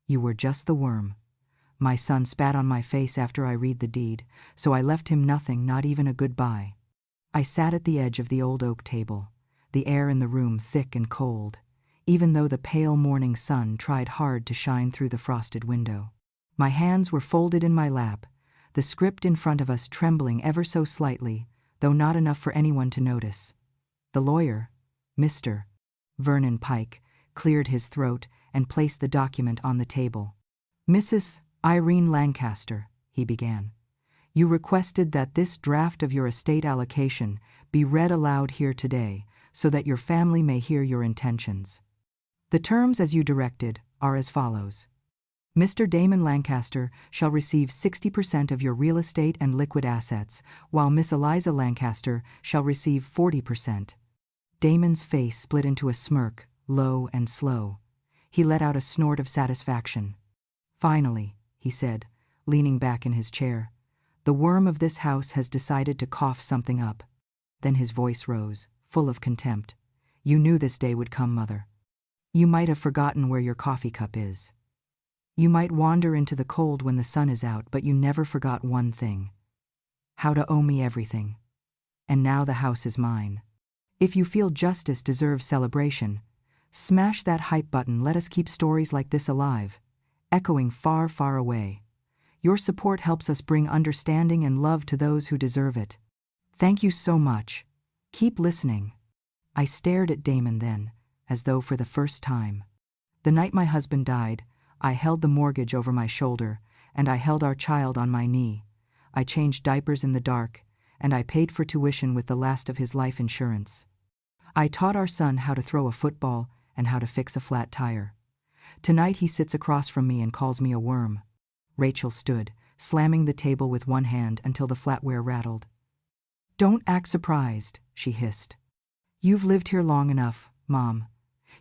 You were just the worm. My son spat on my face after I read the deed, so I left him nothing, not even a goodbye. I sat at the edge of the old oak table, the air in the room thick and cold, even though the pale morning sun tried hard to shine through the frosted window. My hands were folded in my lap, the script in front of us trembling ever so slightly, though not enough for anyone to notice. The lawyer, Mr. Vernon Pike, cleared his throat and placed the document on the table. "Mrs. Irene Lancaster," he began, "you requested that this draft of your estate allocation be read aloud here today so that your family may hear your intentions. The terms as you directed are as follows. Mr. Damon Lancaster shall receive 60% of your real estate and liquid assets, while Miss Eliza Lancaster shall receive 40%. Damon's face split into a smirk, low and slow. He let out a snort of satisfaction. "Finally," he said, leaning back in his chair, "the worm of this house has decided to cough something up." Then his voice rose, full of contempt. "You knew this day would come, Mother. You might have forgotten where your coffee cup is. You might wander into the cold when the sun is out, but you never forgot one thing: how to owe me everything. And now the house is mine. If you feel justice deserves celebration, smash that hype button. Let us keep stories like this alive, echoing far, far away. Your support helps us bring understanding and love to those who deserve it. Thank you so much. Keep listening." I stared at Damon then, as though for the first time. The night my husband died, I held the mortgage over my shoulder, and I held our child on my knee. I changed diapers in the dark, and I paid for tuition with the last of his life insurance. I taught our son how to throw a football and how to fix a flat tire. Tonight he sits across from me and calls me a worm. Rachel stood, slamming the table with one hand until the flatware rattled. "Don't act surprised," she hissed. "You've lived here long enough, Mom.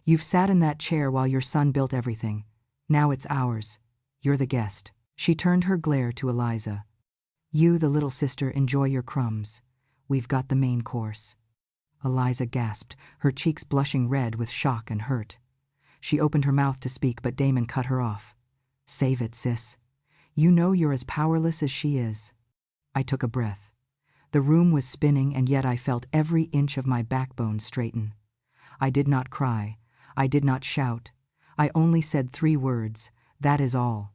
You've sat in that chair while your son built everything. Now it's ours. You're the guest." She turned her glare to Eliza. "You, the little sister, enjoy your crumbs. We've got the main course." Eliza gasped, her cheeks blushing red with shock and hurt. She opened her mouth to speak, but Damon cut her off. "Save it, sis. You know you're as powerless as she is." I took a breath. The room was spinning, and yet I felt every inch of my backbone straighten. I did not cry. I did not shout. I only said 3 words: "That is all."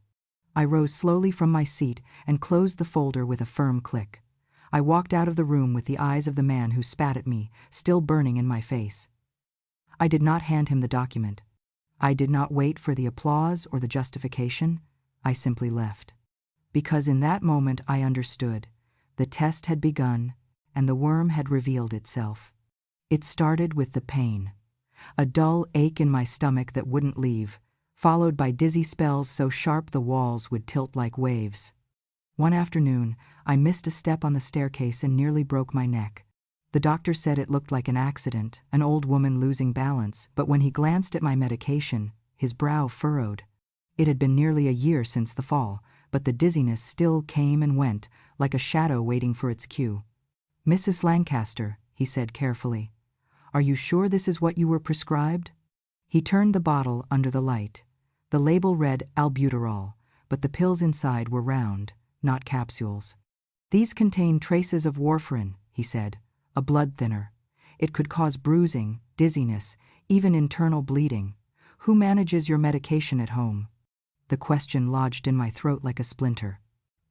I rose slowly from my seat and closed the folder with a firm click. I walked out of the room with the eyes of the man who spat at me, still burning in my face. I did not hand him the document. I did not wait for the applause or the justification. I simply left. Because in that moment I understood. The test had begun, and the worm had revealed itself. It started with the pain. A dull ache in my stomach that wouldn't leave, followed by dizzy spells so sharp the walls would tilt like waves. One afternoon, I missed a step on the staircase and nearly broke my neck. The doctor said it looked like an accident, an old woman losing balance, but when he glanced at my medication, his brow furrowed. It had been nearly a year since the fall, but the dizziness still came and went, like a shadow waiting for its cue. "Mrs. Lancaster," he said carefully, "are you sure this is what you were prescribed?" He turned the bottle under the light. The label read albuterol, but the pills inside were round, not capsules. "These contain traces of warfarin," he said, "a blood thinner. It could cause bruising, dizziness, even internal bleeding. Who manages your medication at home?" The question lodged in my throat like a splinter.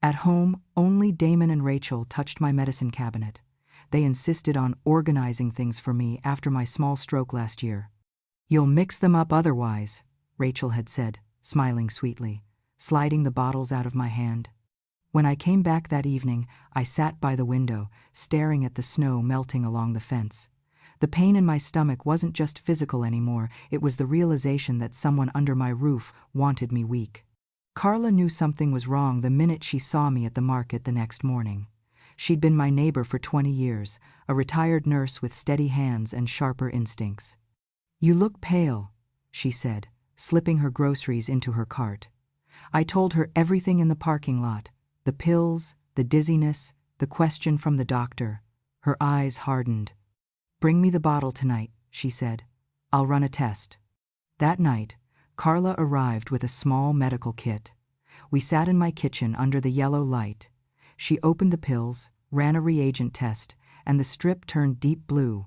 At home, only Damon and Rachel touched my medicine cabinet. They insisted on organizing things for me after my small stroke last year. "You'll mix them up otherwise," Rachel had said, smiling sweetly, sliding the bottles out of my hand. When I came back that evening, I sat by the window, staring at the snow melting along the fence. The pain in my stomach wasn't just physical anymore, it was the realization that someone under my roof wanted me weak. Carla knew something was wrong the minute she saw me at the market the next morning. She'd been my neighbor for 20 years, a retired nurse with steady hands and sharper instincts. "You look pale," she said, slipping her groceries into her cart. I told her everything in the parking lot, the pills, the dizziness, the question from the doctor. Her eyes hardened. "Bring me the bottle tonight," she said. "I'll run a test." That night, Carla arrived with a small medical kit. We sat in my kitchen under the yellow light. She opened the pills, ran a reagent test, and the strip turned deep blue.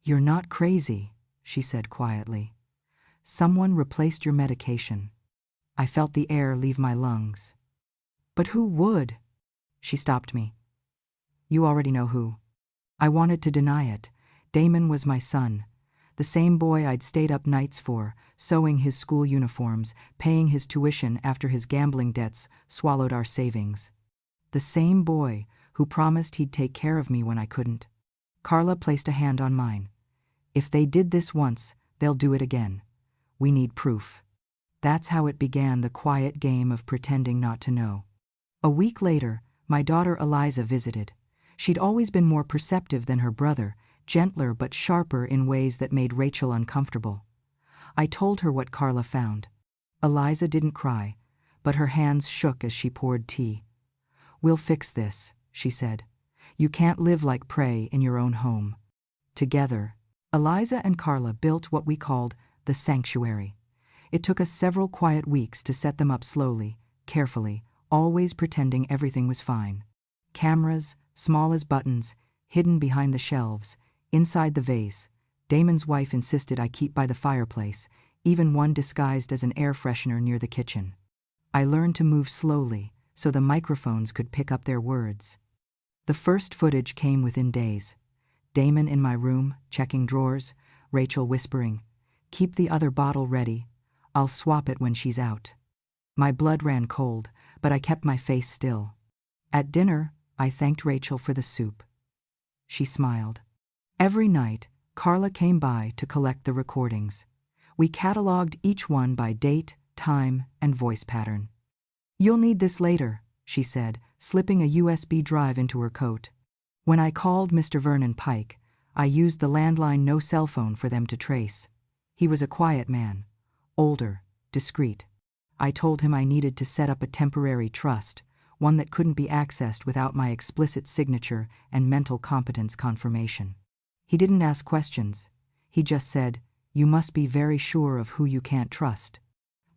"You're not crazy," she said quietly. "Someone replaced your medication." I felt the air leave my lungs. "But who would?" She stopped me. "You already know who." I wanted to deny it. Damon was my son. The same boy I'd stayed up nights for, sewing his school uniforms, paying his tuition after his gambling debts swallowed our savings. The same boy who promised he'd take care of me when I couldn't. Carla placed a hand on mine. "If they did this once, they'll do it again. We need proof." That's how it began, the quiet game of pretending not to know. A week later, my daughter Eliza visited. She'd always been more perceptive than her brother, gentler but sharper in ways that made Rachel uncomfortable. I told her what Carla found. Eliza didn't cry, but her hands shook as she poured tea. "We'll fix this," she said. "You can't live like prey in your own home." Together, Eliza and Carla built what we called the sanctuary. It took us several quiet weeks to set them up slowly, carefully, always pretending everything was fine. Cameras, small as buttons, hidden behind the shelves, inside the vase. Damon's wife insisted I keep by the fireplace, even one disguised as an air freshener near the kitchen. I learned to move slowly, so the microphones could pick up their words. The first footage came within days. Damon in my room, checking drawers, Rachel whispering, "Keep the other bottle ready. I'll swap it when she's out." My blood ran cold, but I kept my face still. At dinner, I thanked Rachel for the soup. She smiled. Every night, Carla came by to collect the recordings. We cataloged each one by date, time, and voice pattern. "You'll need this later," she said, slipping a USB drive into her coat. When I called Mr. Vernon Pike, I used the landline no cell phone for them to trace. He was a quiet man, older, discreet. I told him I needed to set up a temporary trust, one that couldn't be accessed without my explicit signature and mental competence confirmation. He didn't ask questions. He just said, "You must be very sure of who you can't trust."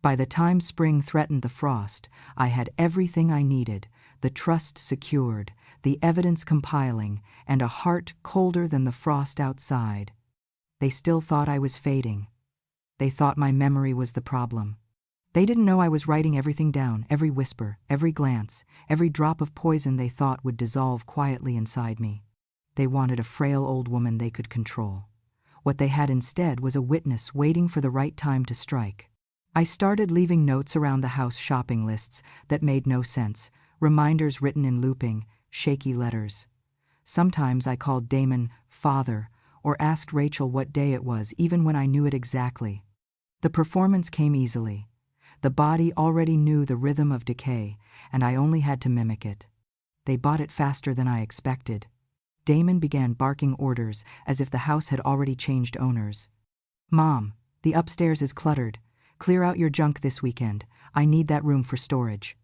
By the time spring threatened the frost, I had everything I needed, the trust secured, the evidence compiling, and a heart colder than the frost outside. They still thought I was fading. They thought my memory was the problem. They didn't know I was writing everything down, every whisper, every glance, every drop of poison they thought would dissolve quietly inside me. They wanted a frail old woman they could control. What they had instead was a witness waiting for the right time to strike. I started leaving notes around the house, shopping lists that made no sense, reminders written in looping, shaky letters. Sometimes I called Damon father or asked Rachel what day it was, even when I knew it exactly. The performance came easily. The body already knew the rhythm of decay, and I only had to mimic it. They bought it faster than I expected. Damon began barking orders as if the house had already changed owners. "Mom, the upstairs is cluttered. Clear out your junk this weekend. I need that room for storage."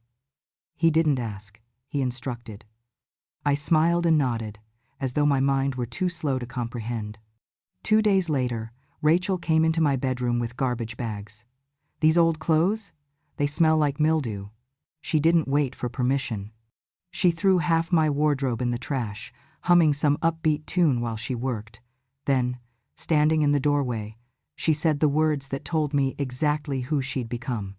He didn't ask. He instructed. I smiled and nodded, as though my mind were too slow to comprehend. 2 days later, Rachel came into my bedroom with garbage bags. "These old clothes? They smell like mildew." She didn't wait for permission. She threw half my wardrobe in the trash, humming some upbeat tune while she worked. Then, standing in the doorway, she said the words that told me exactly who she'd become.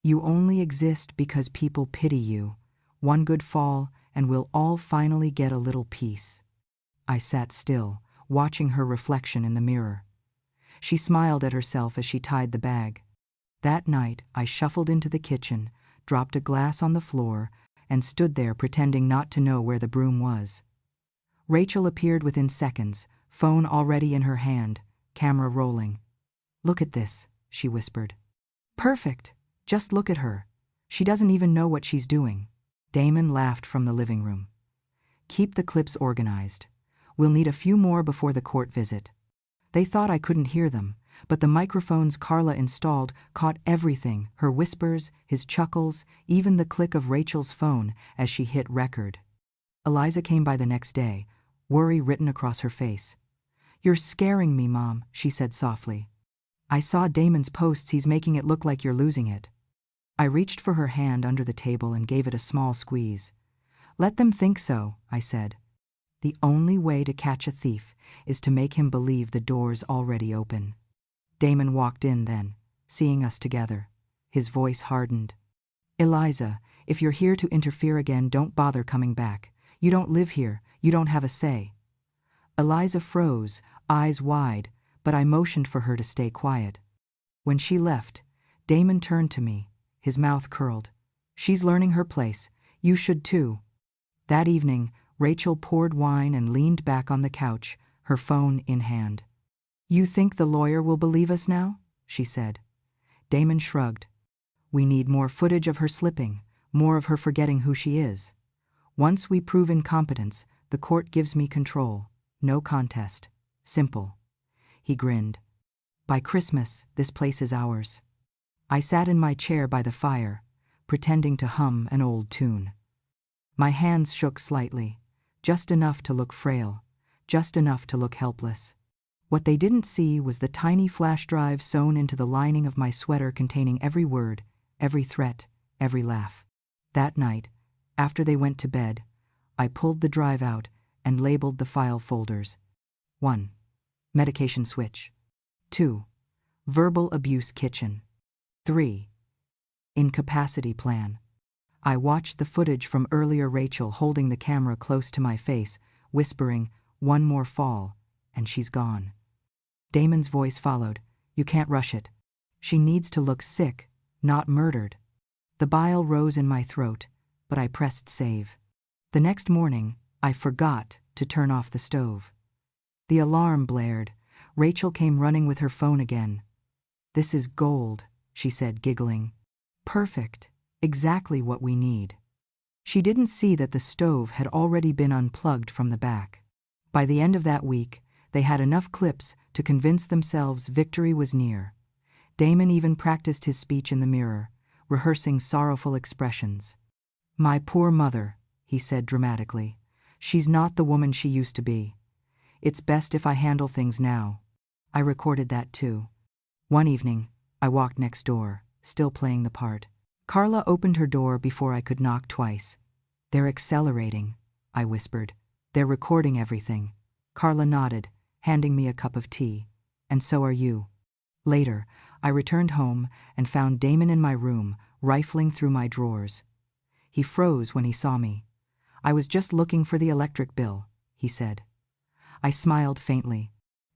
"You only exist because people pity you. One good fall, and we'll all finally get a little peace." I sat still, watching her reflection in the mirror. She smiled at herself as she tied the bag. That night, I shuffled into the kitchen, dropped a glass on the floor, and stood there pretending not to know where the broom was. Rachel appeared within seconds, phone already in her hand, camera rolling. "Look at this," she whispered. "Perfect. Just look at her. She doesn't even know what she's doing." Damon laughed from the living room. "Keep the clips organized. We'll need a few more before the court visit." They thought I couldn't hear them, but the microphones Carla installed caught everything, her whispers, his chuckles, even the click of Rachel's phone as she hit record. Eliza came by the next day, worry written across her face. "You're scaring me, Mom," she said softly. I saw Damon's posts, he's making it look like you're losing it. I reached for her hand under the table and gave it a small squeeze. Let them think so, I said. The only way to catch a thief is to make him believe the door's already open. Damon walked in then, seeing us together. His voice hardened. Eliza, if you're here to interfere again, don't bother coming back. You don't live here, you don't have a say. Eliza froze, eyes wide, but I motioned for her to stay quiet. When she left, Damon turned to me, his mouth curled. She's learning her place, you should too. That evening, Rachel poured wine and leaned back on the couch, her phone in hand. You think the lawyer will believe us now? She said. Damon shrugged. We need more footage of her slipping, more of her forgetting who she is. Once we prove incompetence, the court gives me control. No contest. Simple. He grinned. By Christmas, this place is ours. I sat in my chair by the fire, pretending to hum an old tune. My hands shook slightly, just enough to look frail, just enough to look helpless. What they didn't see was the tiny flash drive sewn into the lining of my sweater containing every word, every threat, every laugh. That night, after they went to bed, I pulled the drive out and labeled the file folders. 1. Medication switch. 2. Verbal abuse kitchen. 3. Incapacity plan. I watched the footage from earlier, Rachel holding the camera close to my face, whispering, "One more fall, and she's gone." Damon's voice followed, "You can't rush it. She needs to look sick, not murdered." The bile rose in my throat, but I pressed save. The next morning, I forgot to turn off the stove. The alarm blared. Rachel came running with her phone again. "This is gold," she said, giggling. "Perfect. Exactly what we need." She didn't see that the stove had already been unplugged from the back. By the end of that week, they had enough clips to convince themselves victory was near. Damon even practiced his speech in the mirror, rehearsing sorrowful expressions. "My poor mother," he said dramatically. "She's not the woman she used to be. It's best if I handle things now." I recorded that too. One evening, I walked next door, still playing the part. Carla opened her door before I could knock twice. "They're accelerating," I whispered. "They're recording everything." Carla nodded, handing me a cup of tea. "And so are you." Later, I returned home and found Damon in my room, rifling through my drawers. He froze when he saw me. "I was just looking for the electric bill," he said. I smiled faintly.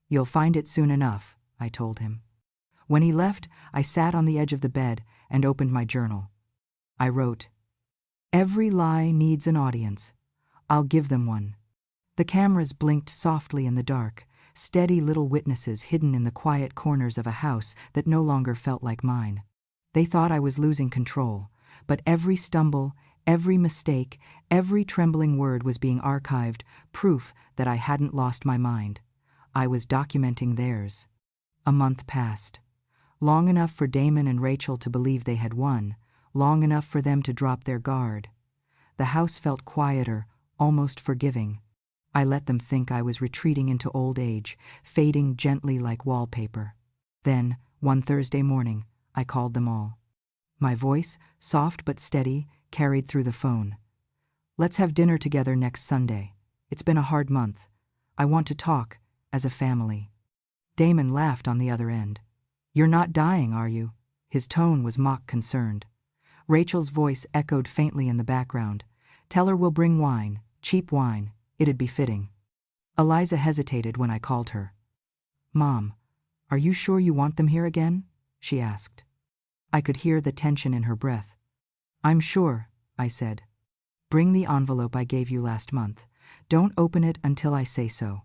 "You'll find it soon enough," I told him. When he left, I sat on the edge of the bed and opened my journal. I wrote, "Every lie needs an audience. I'll give them one." The cameras blinked softly in the dark, steady little witnesses hidden in the quiet corners of a house that no longer felt like mine. They thought I was losing control, but every stumble, every mistake, every trembling word was being archived, proof that I hadn't lost my mind. I was documenting theirs. A month passed. Long enough for Damon and Rachel to believe they had won, long enough for them to drop their guard. The house felt quieter, almost forgiving. I let them think I was retreating into old age, fading gently like wallpaper. Then, one Thursday morning, I called them all. My voice, soft but steady, carried through the phone. "Let's have dinner together next Sunday. It's been a hard month. I want to talk, as a family." Damon laughed on the other end. "You're not dying, are you?" His tone was mock concerned. Rachel's voice echoed faintly in the background. "Tell her we'll bring wine, cheap wine. It'd be fitting." Eliza hesitated when I called her. "Mom, are you sure you want them here again?" she asked. I could hear the tension in her breath. "I'm sure," I said. "Bring the envelope I gave you last month. Don't open it until I say so."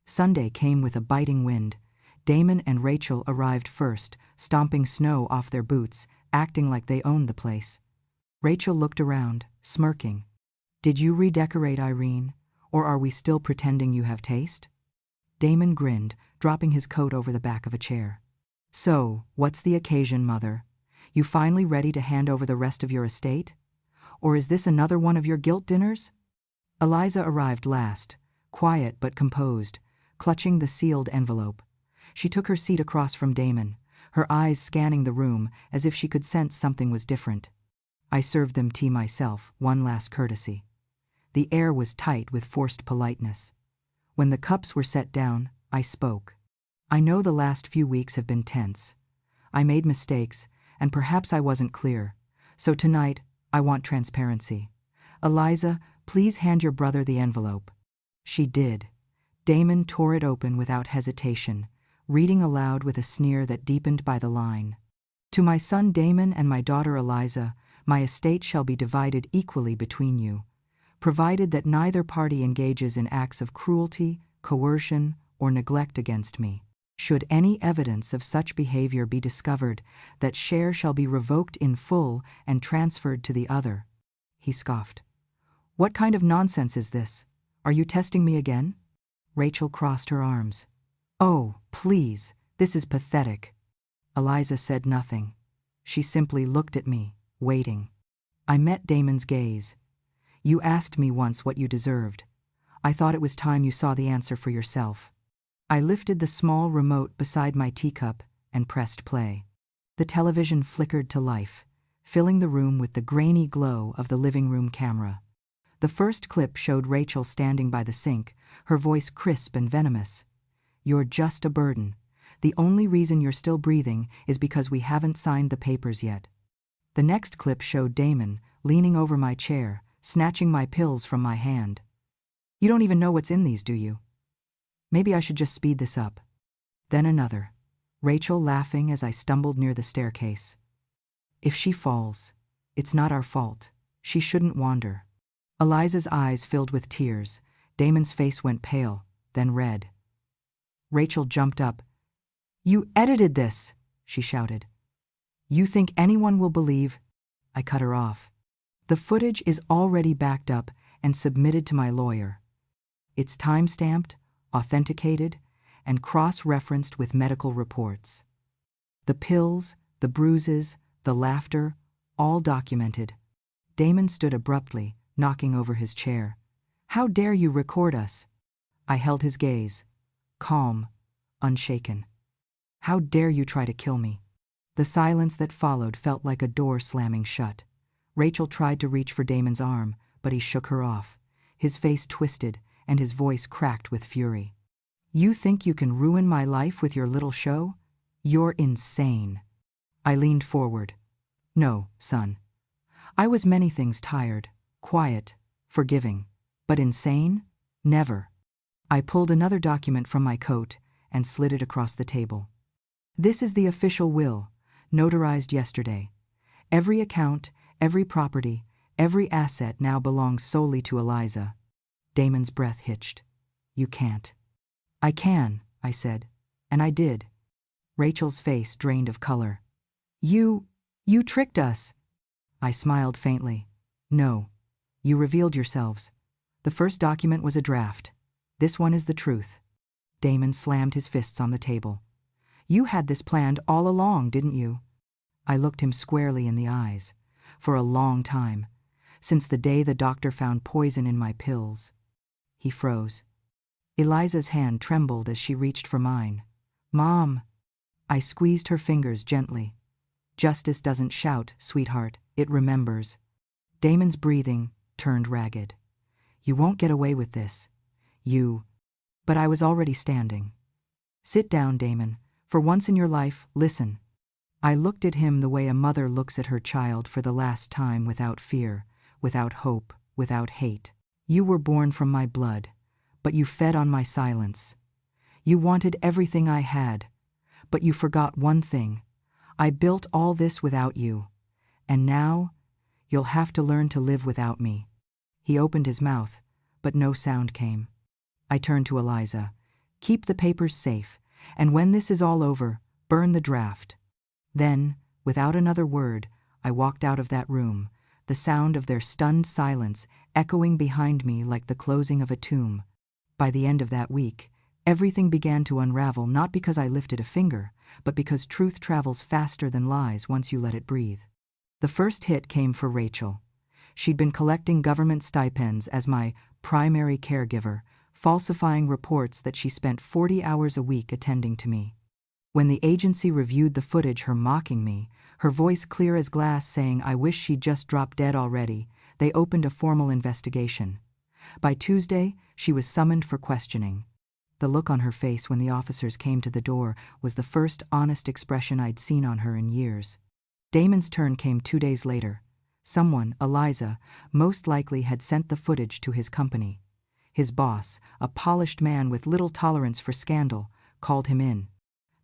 Sunday came with a biting wind. Damon and Rachel arrived first, stomping snow off their boots, acting like they owned the place. Rachel looked around, smirking. "Did you redecorate, Irene? Or are we still pretending you have taste?" Damon grinned, dropping his coat over the back of a chair. "So, what's the occasion, Mother? You finally ready to hand over the rest of your estate? Or is this another one of your guilt dinners?" Eliza arrived last, quiet but composed, clutching the sealed envelope. She took her seat across from Damon, her eyes scanning the room as if she could sense something was different. I served them tea myself, one last courtesy. The air was tight with forced politeness. When the cups were set down, I spoke. I know the last few weeks have been tense. I made mistakes, and perhaps I wasn't clear. So tonight, I want transparency. Eliza, please hand your brother the envelope. She did. Damon tore it open without hesitation, reading aloud with a sneer that deepened by the line. To my son Damon and my daughter Eliza, my estate shall be divided equally between you, provided that neither party engages in acts of cruelty, coercion, or neglect against me. Should any evidence of such behavior be discovered, that share shall be revoked in full and transferred to the other. He scoffed. What kind of nonsense is this? Are you testing me again? Rachel crossed her arms. Oh, please, this is pathetic. Eliza said nothing. She simply looked at me, waiting. I met Damon's gaze. You asked me once what you deserved. I thought it was time you saw the answer for yourself. I lifted the small remote beside my teacup and pressed play. The television flickered to life, filling the room with the grainy glow of the living room camera. The first clip showed Rachel standing by the sink, her voice crisp and venomous. You're just a burden. The only reason you're still breathing is because we haven't signed the papers yet. The next clip showed Damon, leaning over my chair, snatching my pills from my hand. You don't even know what's in these, do you? Maybe I should just speed this up. Then another. Rachel laughing as I stumbled near the staircase. If she falls, it's not our fault. She shouldn't wander. Eliza's eyes filled with tears. Damon's face went pale, then red. Rachel jumped up. You edited this, she shouted. You think anyone will believe? I cut her off. The footage is already backed up and submitted to my lawyer. It's time-stamped, authenticated, and cross-referenced with medical reports. The pills, the bruises, the laughter, all documented. Damon stood abruptly, knocking over his chair. How dare you record us? I held his gaze, calm, unshaken. How dare you try to kill me? The silence that followed felt like a door slamming shut. Rachel tried to reach for Damon's arm, but he shook her off. His face twisted, and his voice cracked with fury. You think you can ruin my life with your little show? You're insane. I leaned forward. No, son. I was many things tired, quiet, forgiving, but insane? Never. I pulled another document from my coat and slid it across the table. This is the official will, notarized yesterday. Every account, every property, every asset now belongs solely to Eliza. Damon's breath hitched. You can't. I can, I said, and I did. Rachel's face drained of color. You tricked us. I smiled faintly. No, you revealed yourselves. The first document was a draft. This one is the truth. Damon slammed his fists on the table. You had this planned all along, didn't you? I looked him squarely in the eyes. For a long time, since the day the doctor found poison in my pills. He froze. Eliza's hand trembled as she reached for mine. Mom! I squeezed her fingers gently. Justice doesn't shout, sweetheart, it remembers. Damon's breathing turned ragged. You won't get away with this. But I was already standing. Sit down, Damon. For once in your life, listen. I looked at him the way a mother looks at her child for the last time, without fear, without hope, without hate. You were born from my blood, but you fed on my silence. You wanted everything I had, but you forgot one thing. I built all this without you, and now you'll have to learn to live without me. He opened his mouth, but no sound came. I turned to Eliza. Keep the papers safe, and when this is all over, burn the draft. Then, without another word, I walked out of that room, the sound of their stunned silence echoing behind me like the closing of a tomb. By the end of that week, everything began to unravel, not because I lifted a finger, but because truth travels faster than lies once you let it breathe. The first hit came for Rachel. She'd been collecting government stipends as my primary caregiver, falsifying reports that she spent 40 hours a week attending to me. When the agency reviewed the footage, her mocking me, her voice clear as glass saying I wish she'd just dropped dead already, they opened a formal investigation. By Tuesday, she was summoned for questioning. The look on her face when the officers came to the door was the first honest expression I'd seen on her in years. Damon's turn came 2 days later. Someone, Eliza, most likely had sent the footage to his company. His boss, a polished man with little tolerance for scandal, called him in.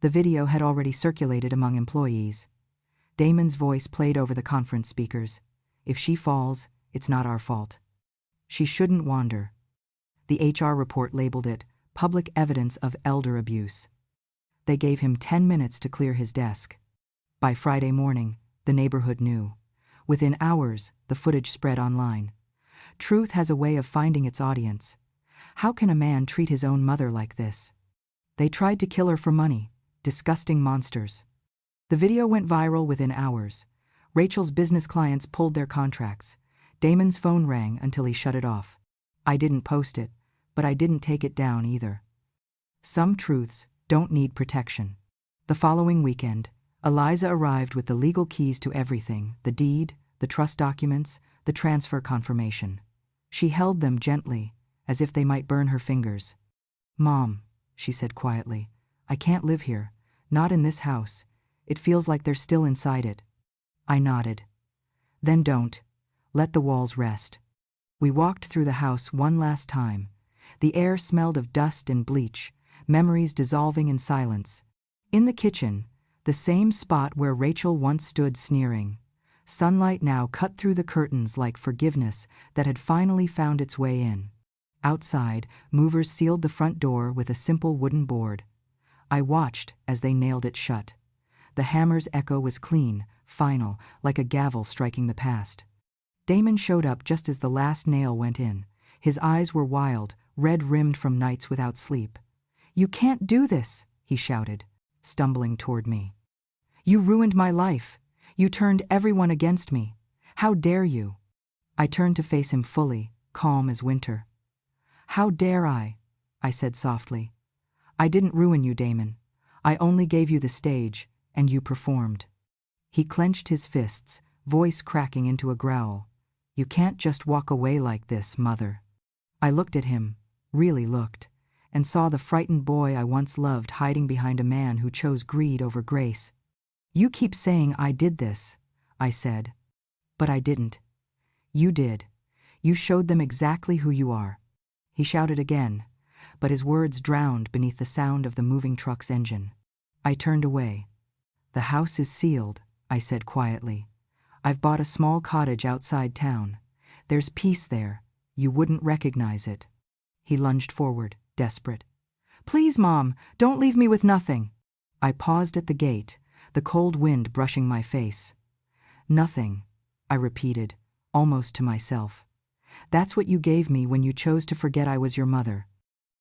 The video had already circulated among employees. Damon's voice played over the conference speakers. If she falls, it's not our fault. She shouldn't wander. The HR report labeled it public evidence of elder abuse. They gave him 10 minutes to clear his desk. By Friday morning, the neighborhood knew. Within hours, the footage spread online. Truth has a way of finding its audience. How can a man treat his own mother like this? They tried to kill her for money. Disgusting monsters. The video went viral within hours. Rachel's business clients pulled their contracts. Damon's phone rang until he shut it off. I didn't post it, but I didn't take it down either. Some truths don't need protection. The following weekend, Eliza arrived with the legal keys to everything: the deed, the trust documents, the transfer confirmation. She held them gently, as if they might burn her fingers. "Mom," she said quietly, "I can't live here. Not in this house. It feels like they're still inside it." I nodded. "Then don't. Let the walls rest." We walked through the house one last time. The air smelled of dust and bleach, memories dissolving in silence. In the kitchen, the same spot where Rachel once stood sneering. Sunlight now cut through the curtains like forgiveness that had finally found its way in. Outside, movers sealed the front door with a simple wooden board. I watched as they nailed it shut. The hammer's echo was clean, final, like a gavel striking the past. Damon showed up just as the last nail went in. His eyes were wild, red-rimmed from nights without sleep. "You can't do this," he shouted, stumbling toward me. "You ruined my life. You turned everyone against me. How dare you?" I turned to face him fully, calm as winter. "How dare I?" said softly. "I didn't ruin you, Damon. I only gave you the stage, and you performed." He clenched his fists, voice cracking into a growl. "You can't just walk away like this, Mother." I looked at him, really looked, and saw the frightened boy I once loved hiding behind a man who chose greed over grace. "You keep saying I did this," I said. "But I didn't. You did. You showed them exactly who you are." He shouted again, but his words drowned beneath the sound of the moving truck's engine. I turned away. "The house is sealed," I said quietly. "I've bought a small cottage outside town. There's peace there. You wouldn't recognize it." He lunged forward, desperate. "Please, Mom, don't leave me with nothing." I paused at the gate, the cold wind brushing my face. "Nothing," I repeated, almost to myself. "That's what you gave me when you chose to forget I was your mother."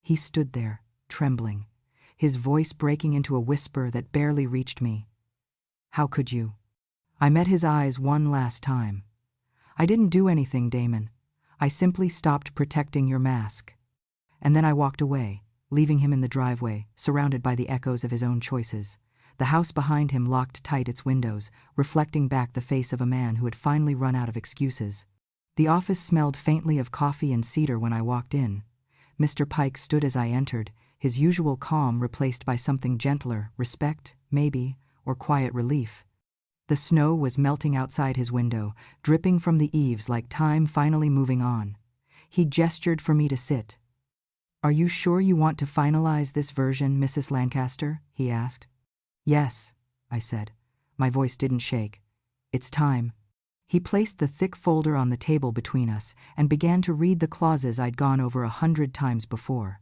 He stood there, trembling, his voice breaking into a whisper that barely reached me. "How could you?" I met his eyes one last time. "I didn't do anything, Damon. I simply stopped protecting your mask." And then I walked away, leaving him in the driveway, surrounded by the echoes of his own choices. The house behind him locked tight its windows, reflecting back the face of a man who had finally run out of excuses. The office smelled faintly of coffee and cedar when I walked in. Mr. Pike stood as I entered, his usual calm replaced by something gentler, respect, maybe, or quiet relief. The snow was melting outside his window, dripping from the eaves like time finally moving on. He gestured for me to sit. "Are you sure you want to finalize this version, Mrs. Lancaster?" he asked. "Yes," I said. My voice didn't shake. "It's time." He placed the thick folder on the table between us and began to read the clauses I'd gone over 100 times before.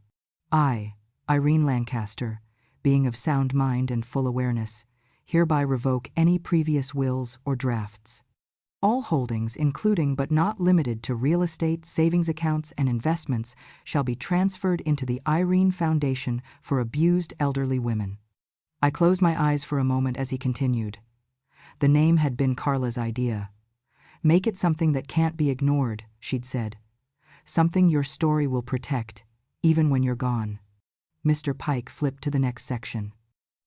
"I, Irene Lancaster, being of sound mind and full awareness, hereby revoke any previous wills or drafts. All holdings, including but not limited to real estate, savings accounts, and investments, shall be transferred into the Irene Foundation for Abused Elderly Women." I closed my eyes for a moment as he continued. The name had been Carla's idea. "Make it something that can't be ignored," she'd said. "Something your story will protect, even when you're gone." Mr. Pike flipped to the next section.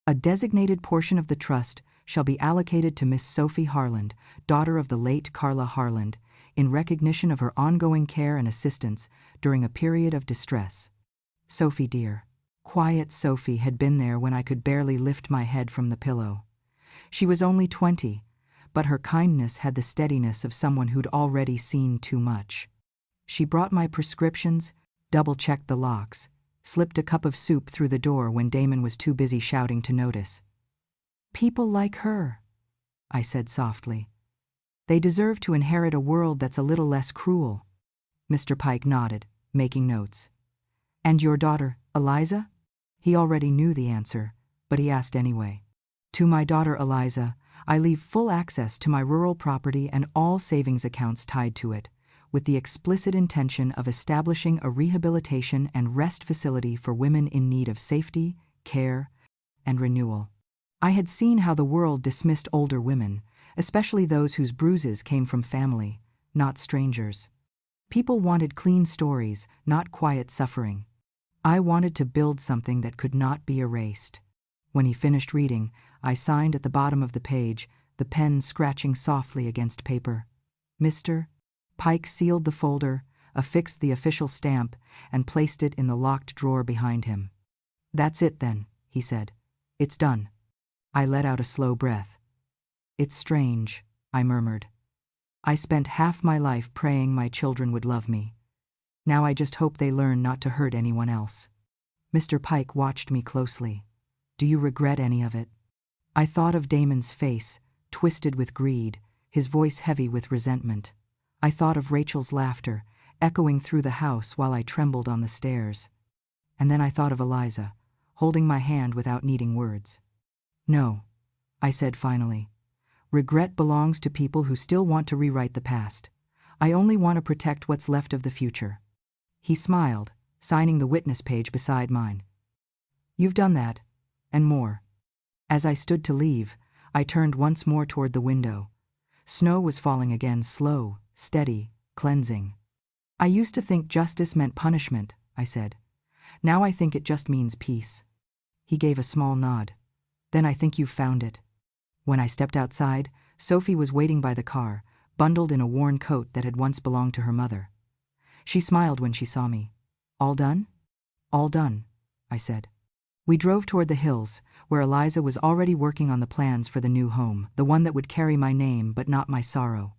A designated portion of the trust shall be allocated to Miss Sophie Harland, daughter of the late Carla Harland, in recognition of her ongoing care and assistance during a period of distress. Sophie dear. Quiet Sophie had been there when I could barely lift my head from the pillow. She was only 20, but her kindness had the steadiness of someone who'd already seen too much. She brought my prescriptions, double-checked the locks, slipped a cup of soup through the door when Damon was too busy shouting to notice. "People like her," I said softly. "They deserve to inherit a world that's a little less cruel." Mr. Pike nodded, making notes. "And your daughter, Eliza?" He already knew the answer, but he asked anyway. "To my daughter Eliza, I leave full access to my rural property and all savings accounts tied to it, with the explicit intention of establishing a rehabilitation and rest facility for women in need of safety, care, and renewal." I had seen how the world dismissed older women, especially those whose bruises came from family, not strangers. People wanted clean stories, not quiet suffering. I wanted to build something that could not be erased. When he finished reading, I signed at the bottom of the page, the pen scratching softly against paper. Mr. Pike sealed the folder, affixed the official stamp, and placed it in the locked drawer behind him. "That's it then," he said. "It's done." I let out a slow breath. "It's strange," I murmured. "I spent half my life praying my children would love me. Now I just hope they learn not to hurt anyone else." Mr. Pike watched me closely. "Do you regret any of it?" I thought of Damon's face, twisted with greed, his voice heavy with resentment. I thought of Rachel's laughter, echoing through the house while I trembled on the stairs. And then I thought of Eliza, holding my hand without needing words. "No," I said finally. "Regret belongs to people who still want to rewrite the past. I only want to protect what's left of the future." He smiled, signing the witness page beside mine. "You've done that, and more." As I stood to leave, I turned once more toward the window. Snow was falling again, slow, steady, cleansing. "I used to think justice meant punishment," I said. "Now I think it just means peace." He gave a small nod. "Then I think you've found it." When I stepped outside, Sophie was waiting by the car, bundled in a worn coat that had once belonged to her mother. She smiled when she saw me. "All done?" "All done," I said. We drove toward the hills, where Eliza was already working on the plans for the new home, the one that would carry my name but not my sorrow.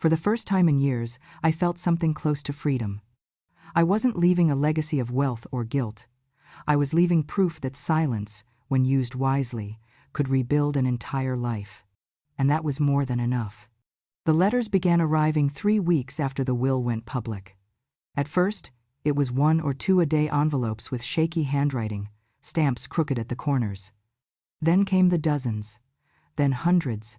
For the first time in years, I felt something close to freedom. I wasn't leaving a legacy of wealth or guilt. I was leaving proof that silence, when used wisely, could rebuild an entire life. And that was more than enough. The letters began arriving 3 weeks after the will went public. At first, it was 1 or 2 a day envelopes with shaky handwriting, stamps crooked at the corners. Then came the dozens, then hundreds.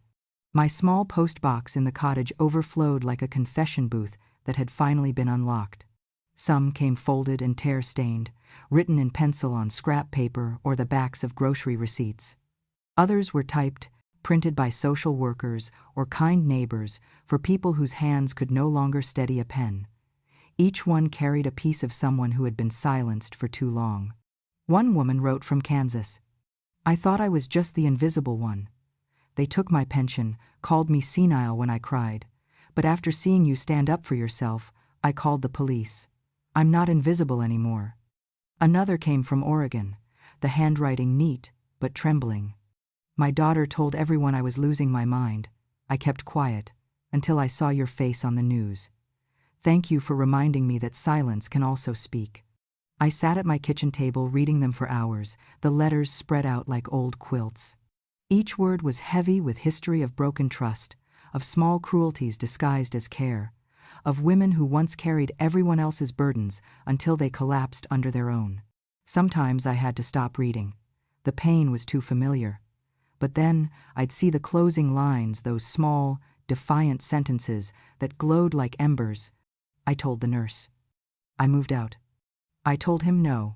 My small post box in the cottage overflowed like a confession booth that had finally been unlocked. Some came folded and tear-stained, written in pencil on scrap paper or the backs of grocery receipts. Others were typed, printed by social workers or kind neighbors for people whose hands could no longer steady a pen. Each one carried a piece of someone who had been silenced for too long. One woman wrote from Kansas. "I thought I was just the invisible one. They took my pension, called me senile when I cried. But after seeing you stand up for yourself, I called the police. I'm not invisible anymore." Another came from Oregon, the handwriting neat but trembling. "My daughter told everyone I was losing my mind. I kept quiet until I saw your face on the news. Thank you for reminding me that silence can also speak." I sat at my kitchen table reading them for hours, the letters spread out like old quilts. Each word was heavy with history of broken trust, of small cruelties disguised as care, of women who once carried everyone else's burdens until they collapsed under their own. Sometimes I had to stop reading. The pain was too familiar. But then I'd see the closing lines, those small, defiant sentences that glowed like embers. "I told the nurse." I moved out. I told him no,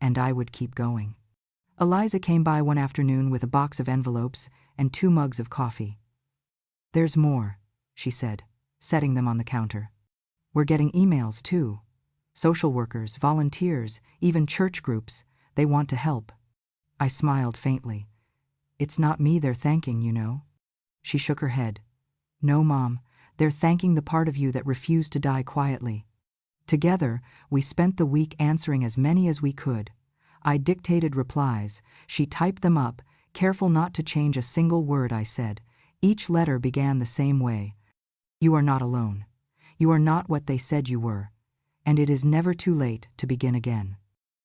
and I would keep going. Eliza came by one afternoon with a box of envelopes and 2 mugs of coffee. "There's more," she said, setting them on the counter. "We're getting emails, too. Social workers, volunteers, even church groups, they want to help." I smiled faintly. It's not me they're thanking, you know. She shook her head. No, Mom, they're thanking the part of you that refused to die quietly. Together, we spent the week answering as many as we could. I dictated replies. She typed them up, careful not to change a single word I said. Each letter began the same way. You are not alone. You are not what they said you were. And it is never too late to begin again.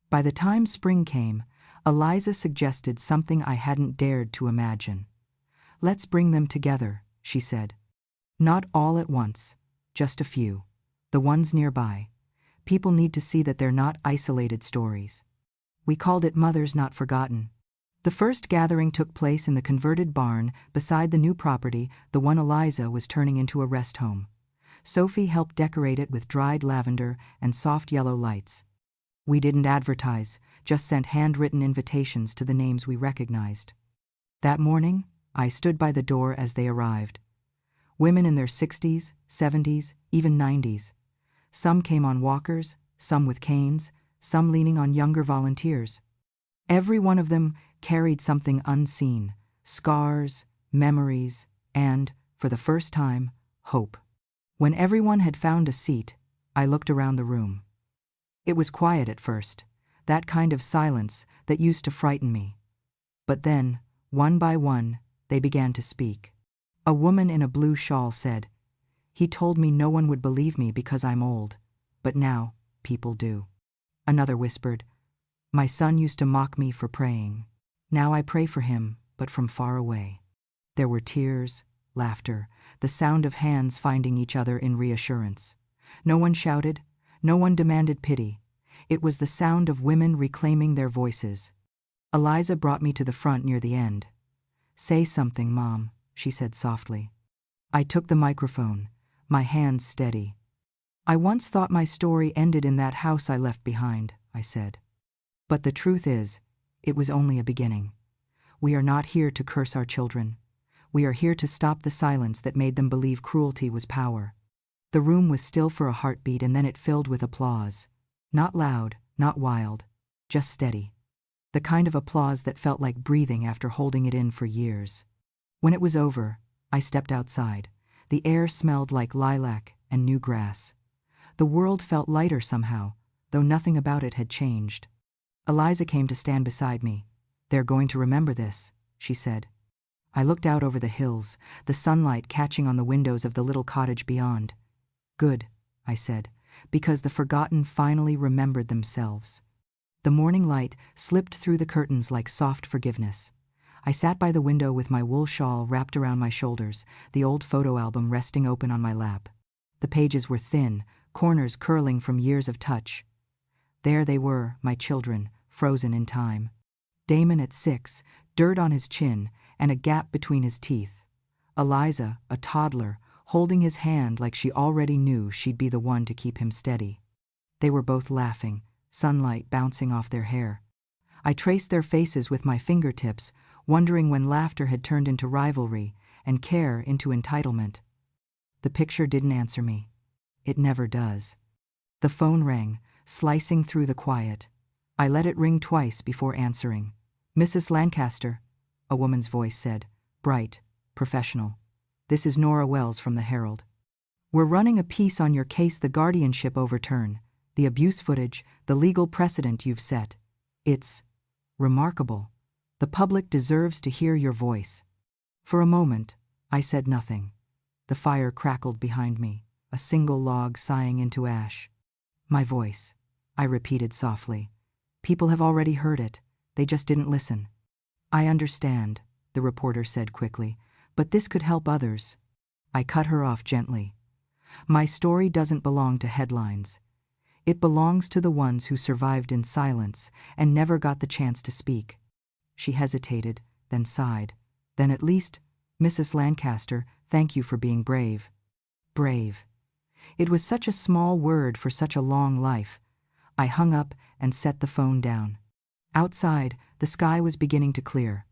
By the time spring came, Eliza suggested something I hadn't dared to imagine. Let's bring them together, she said. Not all at once, just a few. The ones nearby. People need to see that they're not isolated stories. We called it Mothers Not Forgotten. The first gathering took place in the converted barn beside the new property, the one Eliza was turning into a rest home. Sophie helped decorate it with dried lavender and soft yellow lights. We didn't advertise, just sent handwritten invitations to the names we recognized. That morning, I stood by the door as they arrived. Women in their 60s, 70s, even 90s. Some came on walkers, some with canes, some leaning on younger volunteers. Every one of them carried something unseen, scars, memories, and, for the first time, hope. When everyone had found a seat, I looked around the room. It was quiet at first, that kind of silence that used to frighten me. But then, one by one, they began to speak. A woman in a blue shawl said, "He told me no one would believe me because I'm old, but now people do." Another whispered, "My son used to mock me for praying. Now I pray for him, but from far away." There were tears, laughter, the sound of hands finding each other in reassurance. No one shouted, no one demanded pity. It was the sound of women reclaiming their voices. Eliza brought me to the front near the end. "Say something, Mom," she said softly. I took the microphone, my hands steady. "I once thought my story ended in that house I left behind," I said. "But the truth is, it was only a beginning. We are not here to curse our children. We are here to stop the silence that made them believe cruelty was power." The room was still for a heartbeat, and then it filled with applause. Not loud, not wild, just steady. The kind of applause that felt like breathing after holding it in for years. When it was over, I stepped outside. The air smelled like lilac and new grass. The world felt lighter somehow, though nothing about it had changed. Eliza came to stand beside me. "They're going to remember this," she said. I looked out over the hills, the sunlight catching on the windows of the little cottage beyond. "Good," I said, because the forgotten finally remembered themselves. The morning light slipped through the curtains like soft forgiveness. I sat by the window with my wool shawl wrapped around my shoulders, the old photo album resting open on my lap. The pages were thin, corners curling from years of touch. There they were, my children, frozen in time. Damon at 6, dirt on his chin, and a gap between his teeth. Eliza, a toddler, holding his hand like she already knew she'd be the one to keep him steady. They were both laughing, sunlight bouncing off their hair. I traced their faces with my fingertips, wondering when laughter had turned into rivalry and care into entitlement. The picture didn't answer me. It never does. The phone rang, slicing through the quiet. I let it ring twice before answering. "Mrs. Lancaster," a woman's voice said, bright, professional. "This is Nora Wells from the Herald. We're running a piece on your case, the guardianship overturn, the abuse footage, the legal precedent you've set. It's remarkable. The public deserves to hear your voice." For a moment, I said nothing. The fire crackled behind me, a single log sighing into ash. "My voice," I repeated softly. "People have already heard it. They just didn't listen." "I understand," the reporter said quickly, "but this could help others." I cut her off gently. "My story doesn't belong to headlines. It belongs to the ones who survived in silence and never got the chance to speak." She hesitated, then sighed. "Then at least, Mrs. Lancaster, thank you for being brave." Brave. It was such a small word for such a long life. I hung up and set the phone down. Outside, the sky was beginning to clear.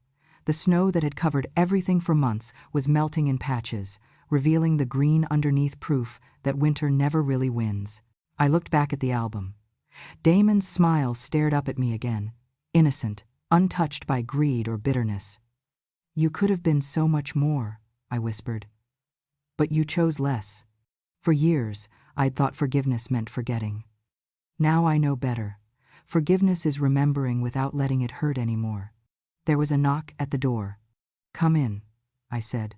The snow that had covered everything for months was melting in patches, revealing the green underneath, proof that winter never really wins. I looked back at the album. Damon's smile stared up at me again, innocent, untouched by greed or bitterness. "You could have been so much more," I whispered. "But you chose less." For years, I'd thought forgiveness meant forgetting. Now I know better. Forgiveness is remembering without letting it hurt anymore. There was a knock at the door. "Come in," I said.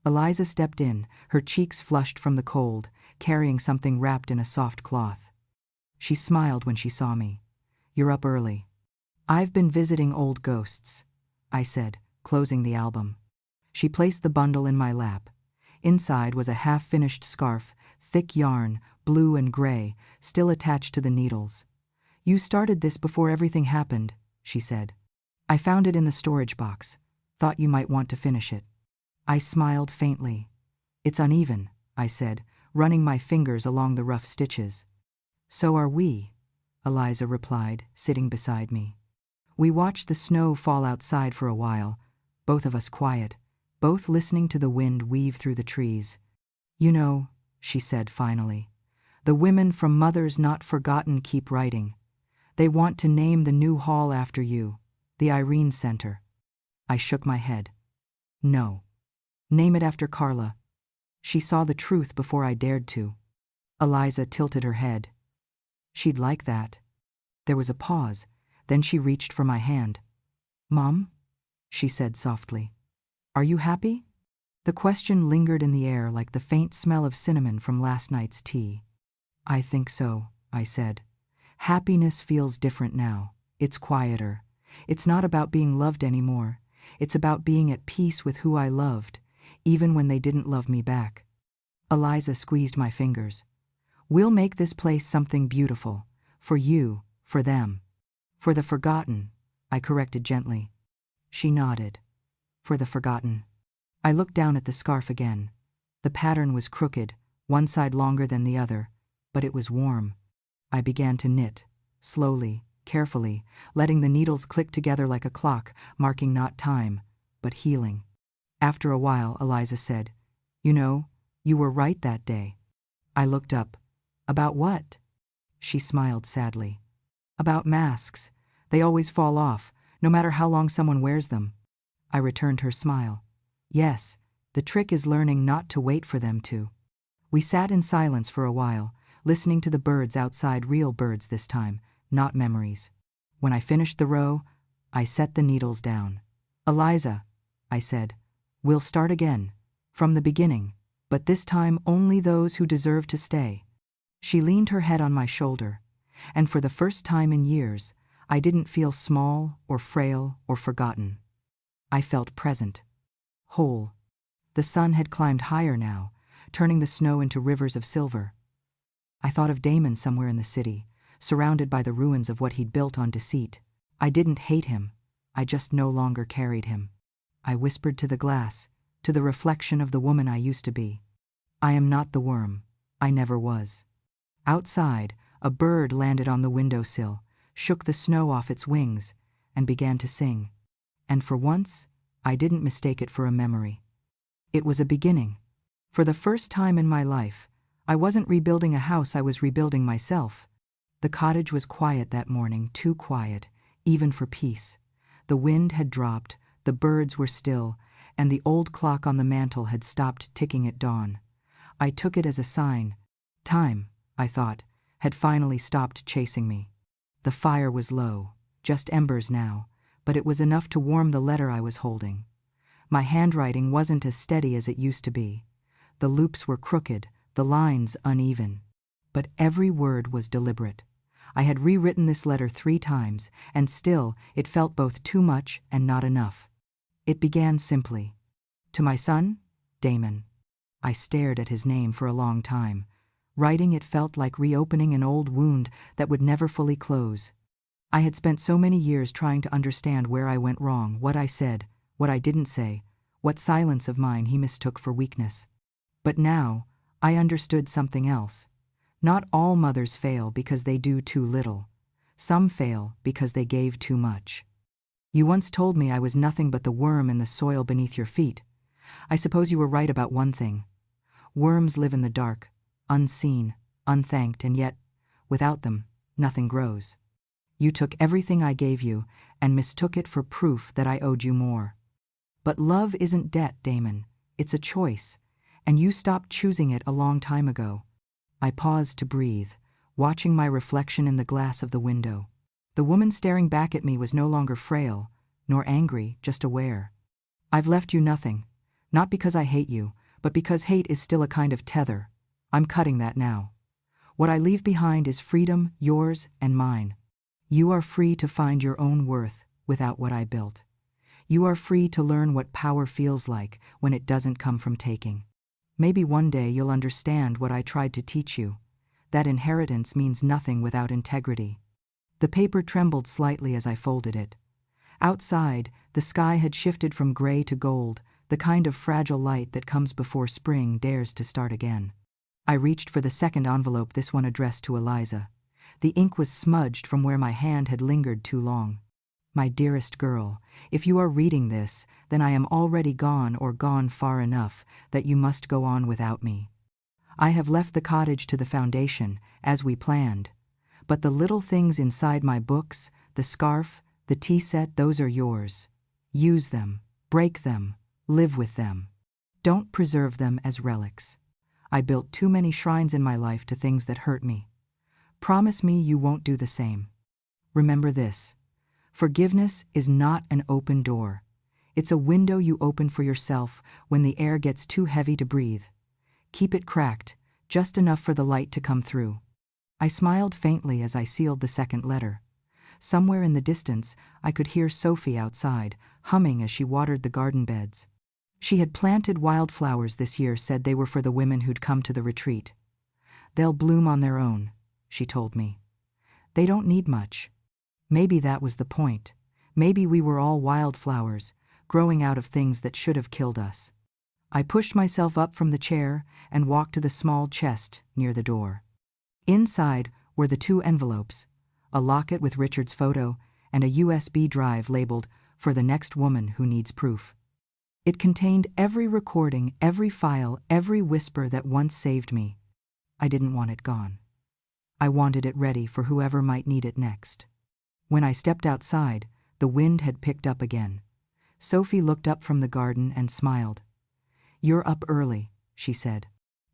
Eliza stepped in, her cheeks flushed from the cold, carrying something wrapped in a soft cloth. She smiled when she saw me. "You're up early." "I've been visiting old ghosts," I said, closing the album. She placed the bundle in my lap. Inside was a half-finished scarf, thick yarn, blue and gray, still attached to the needles. "You started this before everything happened," she said. "I found it in the storage box. Thought you might want to finish it." I smiled faintly. "It's uneven," I said, running my fingers along the rough stitches. "So are we," Eliza replied, sitting beside me. We watched the snow fall outside for a while, both of us quiet, both listening to the wind weave through the trees. "You know," she said finally, "the women from Mothers Not Forgotten keep writing. They want to name the new hall after you, the Irene Center." I shook my head. "No. Name it after Carla." She saw the truth before I dared to. Eliza tilted her head. "She'd like that." There was a pause, then she reached for my hand. "Mom?" she said softly. "Are you happy?" The question lingered in the air like the faint smell of cinnamon from last night's tea. "I think so," I said. "Happiness feels different now. It's quieter. It's not about being loved anymore. It's about being at peace with who I loved, even when they didn't love me back." Eliza squeezed my fingers. "We'll make this place something beautiful. For you, for them. For the forgotten," I corrected gently. She nodded. "For the forgotten." I looked down at the scarf again. The pattern was crooked, one side longer than the other, but it was warm. I began to knit, slowly, carefully, letting the needles click together like a clock, marking not time, but healing. After a while, Eliza said, "You know, you were right that day." I looked up. "About what?" She smiled sadly. "About masks. They always fall off, no matter how long someone wears them." I returned her smile. "Yes, the trick is learning not to wait for them to." We sat in silence for a while, listening to the birds outside, real birds this time, not memories. When I finished the row, I set the needles down. "Eliza," I said, "we'll start again, from the beginning, but this time only those who deserve to stay." She leaned her head on my shoulder, and for the first time in years, I didn't feel small or frail or forgotten. I felt present, whole. The sun had climbed higher now, turning the snow into rivers of silver. I thought of Damon somewhere in the city, surrounded by the ruins of what he'd built on deceit. I didn't hate him, I just no longer carried him. I whispered to the glass, to the reflection of the woman I used to be. "I am not the worm. I never was." Outside, a bird landed on the windowsill, shook the snow off its wings, and began to sing. And for once, I didn't mistake it for a memory. It was a beginning. For the first time in my life, I wasn't rebuilding a house, I was rebuilding myself. The cottage was quiet that morning, too quiet, even for peace. The wind had dropped, the birds were still, and the old clock on the mantel had stopped ticking at dawn. I took it as a sign. Time, I thought, had finally stopped chasing me. The fire was low, just embers now, but it was enough to warm the letter I was holding. My handwriting wasn't as steady as it used to be. The loops were crooked, the lines uneven. But every word was deliberate. I had rewritten this letter 3 times, and still it felt both too much and not enough. It began simply. "To my son, Damon." I stared at his name for a long time. Writing it felt like reopening an old wound that would never fully close. I had spent so many years trying to understand where I went wrong, what I said, what I didn't say, what silence of mine he mistook for weakness. But now, I understood something else. Not all mothers fail because they do too little. Some fail because they gave too much. "You once told me I was nothing but the worm in the soil beneath your feet. I suppose you were right about one thing. Worms live in the dark, unseen, unthanked, and yet, without them, nothing grows." You took everything I gave you and mistook it for proof that I owed you more. But love isn't debt, Damon. It's a choice, and you stopped choosing it a long time ago. I paused to breathe, watching my reflection in the glass of the window. The woman staring back at me was no longer frail, nor angry, just aware. I've left you nothing, not because I hate you, but because hate is still a kind of tether. I'm cutting that now. What I leave behind is freedom, yours and mine. You are free to find your own worth without what I built. You are free to learn what power feels like when it doesn't come from taking. Maybe one day you'll understand what I tried to teach you, that inheritance means nothing without integrity. The paper trembled slightly as I folded it. Outside, the sky had shifted from gray to gold, the kind of fragile light that comes before spring dares to start again. I reached for the second envelope, this one addressed to Eliza. The ink was smudged from where my hand had lingered too long. My dearest girl, if you are reading this, then I am already gone or gone far enough that you must go on without me. I have left the cottage to the foundation, as we planned. But the little things inside my books, the scarf, the tea set, those are yours. Use them, break them, live with them. Don't preserve them as relics. I built too many shrines in my life to things that hurt me. Promise me you won't do the same. Remember this. Forgiveness is not an open door. It's a window you open for yourself when the air gets too heavy to breathe. Keep it cracked, just enough for the light to come through. I smiled faintly as I sealed the second letter. Somewhere in the distance, I could hear Sophie outside, humming as she watered the garden beds. She had planted wildflowers this year, said they were for the women who'd come to the retreat. They'll bloom on their own, she told me. They don't need much. Maybe that was the point. Maybe we were all wildflowers, growing out of things that should have killed us. I pushed myself up from the chair and walked to the small chest near the door. Inside were the two envelopes, a locket with Richard's photo and a USB drive labeled, "For the next woman who needs proof." It contained every recording, every file, every whisper that once saved me. I didn't want it gone. I wanted it ready for whoever might need it next. When I stepped outside, the wind had picked up again. Sophie looked up from the garden and smiled. "You're up early," she said.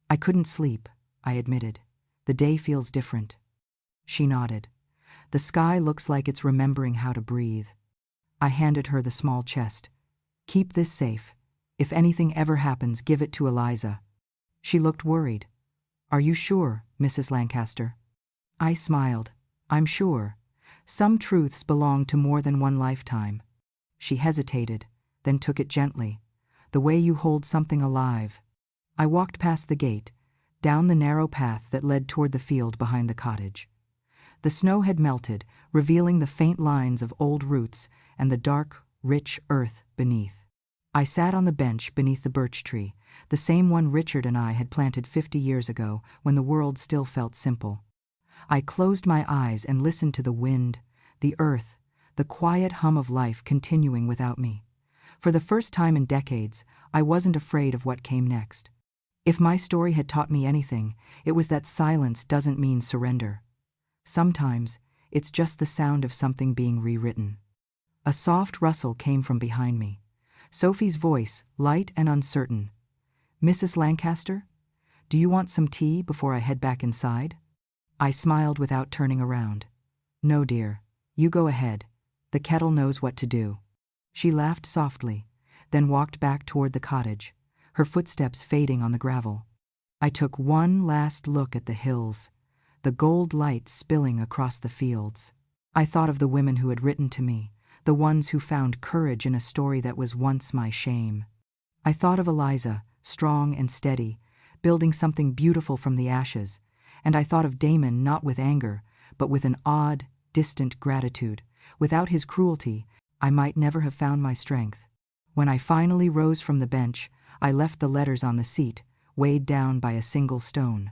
"I couldn't sleep," I admitted. "The day feels different." She nodded. "The sky looks like it's remembering how to breathe." I handed her the small chest. "Keep this safe. If anything ever happens, give it to Eliza." She looked worried. "Are you sure, Mrs. Lancaster?" I smiled. "I'm sure. Some truths belong to more than one lifetime." She hesitated, then took it gently. "The way you hold something alive." I walked past the gate, down the narrow path that led toward the field behind the cottage. The snow had melted, revealing the faint lines of old roots and the dark, rich earth beneath. I sat on the bench beneath the birch tree, the same one Richard and I had planted 50 years ago when the world still felt simple. I closed my eyes and listened to the wind, the earth, the quiet hum of life continuing without me. For the first time in decades, I wasn't afraid of what came next. If my story had taught me anything, it was that silence doesn't mean surrender. Sometimes, it's just the sound of something being rewritten. A soft rustle came from behind me. Sophie's voice, light and uncertain. "Mrs. Lancaster? Do you want some tea before I head back inside?" I smiled without turning around. "No, dear. You go ahead. The kettle knows what to do." She laughed softly, then walked back toward the cottage, her footsteps fading on the gravel. I took one last look at the hills, the gold light spilling across the fields. I thought of the women who had written to me, the ones who found courage in a story that was once my shame. I thought of Eliza, strong and steady, building something beautiful from the ashes, and I thought of Damon not with anger, but with an odd, distant gratitude. Without his cruelty, I might never have found my strength. When I finally rose from the bench, I left the letters on the seat, weighed down by a single stone.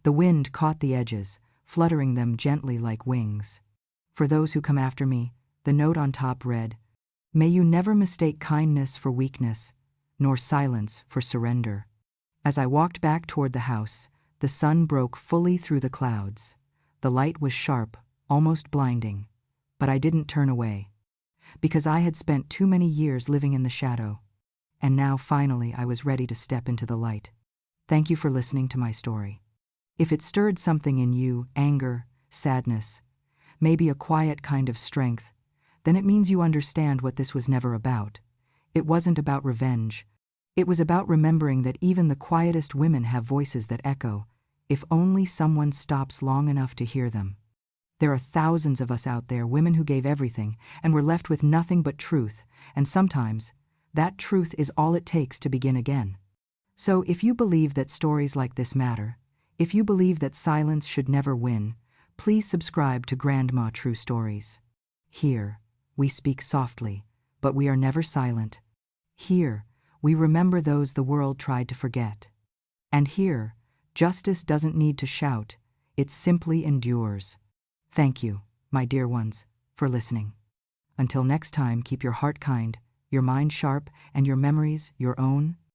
The wind caught the edges, fluttering them gently like wings. For those who come after me, the note on top read, "May you never mistake kindness for weakness, nor silence for surrender." As I walked back toward the house, the sun broke fully through the clouds. The light was sharp, almost blinding. But I didn't turn away. Because I had spent too many years living in the shadow. And now, finally, I was ready to step into the light. Thank you for listening to my story. If it stirred something in you, anger, sadness, maybe a quiet kind of strength, then it means you understand what this was never about. It wasn't about revenge. It was about remembering that even the quietest women have voices that echo, if only someone stops long enough to hear them. There are thousands of us out there, women who gave everything, and were left with nothing but truth, and sometimes, that truth is all it takes to begin again. So if you believe that stories like this matter, if you believe that silence should never win, please subscribe to Grandma True Stories. Here, we speak softly, but we are never silent. Here, we remember those the world tried to forget. And here, justice doesn't need to shout, it simply endures. Thank you, my dear ones, for listening. Until next time, keep your heart kind, your mind sharp, and your memories your own.